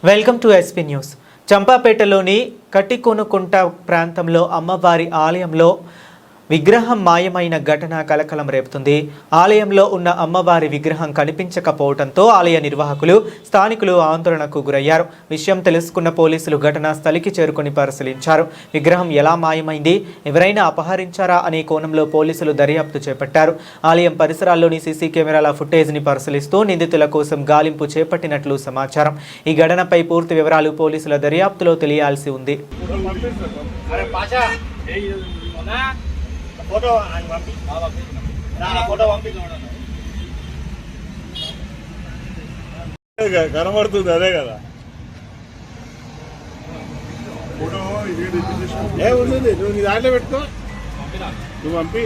Welcome to SP news. చంపాపేటలోని కట్టికొనుకుంట ప్రాంతంలో అమ్మవారి ఆలయంలో విగ్రహం మాయమైన ఘటన కలకలం రేపుతుంది. ఆలయంలో ఉన్న అమ్మవారి విగ్రహం కనిపించకపోవడంతో ఆలయ నిర్వాహకులు, స్థానికులు ఆందోళనకు గురయ్యారు. విషయం తెలుసుకున్న పోలీసులు ఘటనా స్థలికి చేరుకొని పరిశీలించారు. విగ్రహం ఎలా మాయమైంది, ఎవరైనా అపహరించారా అనే కోణంలో పోలీసులు దర్యాప్తు చేపట్టారు. ఆలయం పరిసరాల్లోని సీసీ కెమెరాల ఫుటేజ్ని పరిశీలిస్తూ నిందితుల కోసం గాలింపు చేపట్టినట్లు సమాచారం. ఈ ఘటనపై పూర్తి వివరాలు పోలీసుల దర్యాప్తులో తెలియాల్సి ఉంది. ఫోటో కనబడుతుంది అదే కదా ఫోటో ఏ ఉంటుంది. నువ్వు నీ దాంట్లో పెట్టుకో, నువ్వు పంపి.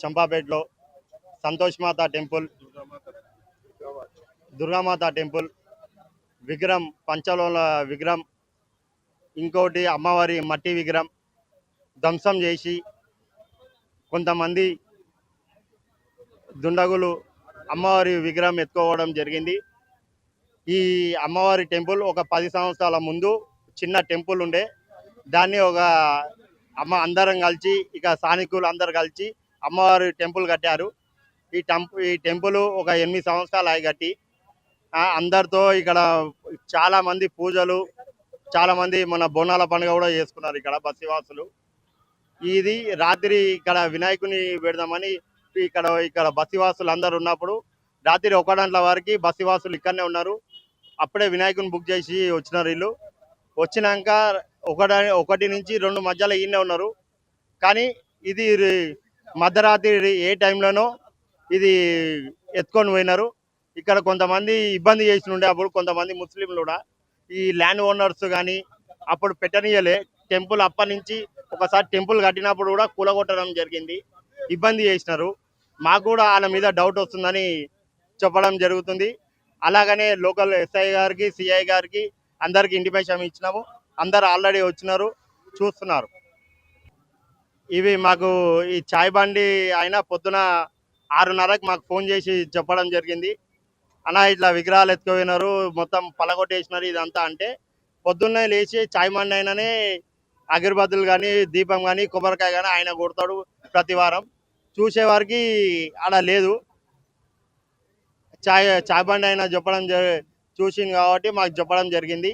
చంపాపేటలో సంతోష్ మాత టెంపుల్, దుర్గామాత టెంపుల్ విగ్రహం, పంచలోహ విగ్రహం, ఇంకోటి అమ్మవారి మట్టి విగ్రహం ధ్వంసం చేసి కొంతమంది దుండగులు అమ్మవారి విగ్రహం ఎత్తుకోవడం జరిగింది. ఈ అమ్మవారి టెంపుల్ ఒక 10 సంవత్సరాల ముందు చిన్న టెంపుల్ ఉండే, దాన్ని ఒక అందరం కలిసి, ఇక స్థానికులు అందరు కలిసి అమ్మవారి టెంపుల్ కట్టారు. ఈ టెంపుల్ ఒక 8 సంవత్సరాలు అయి కట్టి అందరితో ఇక్కడ చాలా మంది పూజలు, చాలా మంది మన బోనాల పండుగ కూడా చేసుకున్నారు ఇక్కడ బస్తివాసులు. ఇది రాత్రి ఇక్కడ వినాయకుని పెడదామని ఇక్కడ బస్తివాసులు అందరు ఉన్నప్పుడు రాత్రి 1 గంటల వరకు బస్తివాసులు ఇక్కడనే ఉన్నారు. అప్పుడే వినాయకుని బుక్ చేసి వచ్చినారు. వీళ్ళు వచ్చినాక 1 నుంచి 2 మధ్యలో ఈయనే ఉన్నారు. కానీ ఇది మధ్యరాత్రి ఏ టైంలోనో ఇది ఎత్తుకొని పోయినారు. ఇక్కడ కొంతమంది ఇబ్బంది చేసి ఉండే, అప్పుడు కొంతమంది ముస్లింలు కూడా ఈ ల్యాండ్ ఓనర్స్ కానీ అప్పుడు పెట్టనీయలే టెంపుల్. అప్పటి నుంచి ఒకసారి టెంపుల్ కట్టినప్పుడు కూడా కూలగొట్టడం జరిగింది, ఇబ్బంది చేసినారు. మాకు కూడా వాళ్ళ మీద డౌట్ వస్తుందని చెప్పడం జరుగుతుంది. అలాగనే లోకల్ ఎస్ఐ గారికి, సిఐ గారికి అందరికి ఇంటిమేషన్ ఇచ్చినాము. అందరు ఆల్రెడీ వచ్చినారు, చూస్తున్నారు. ఇవి మాకు ఈ చాయ్ బండి ఆయన పొద్దున 6:30కి మాకు ఫోన్ చేసి చెప్పడం జరిగింది. అన్న ఇట్లా విగ్రహాలు ఎత్తుకుపోయినారు, మొత్తం పలగొట్టేసినారు ఇదంతా అంటే, పొద్దున్నే లేచి చాయ్ బండి అయిననే అగరబత్తులు కానీ, దీపం కానీ, కొబ్బరికాయ కానీ ఆయన కొడతాడు ప్రతి వారం. చూసేవారికి అలా లేదు. చాయ్ బండి అయినా చెప్పడం చూసింది కాబట్టి మాకు చెప్పడం జరిగింది.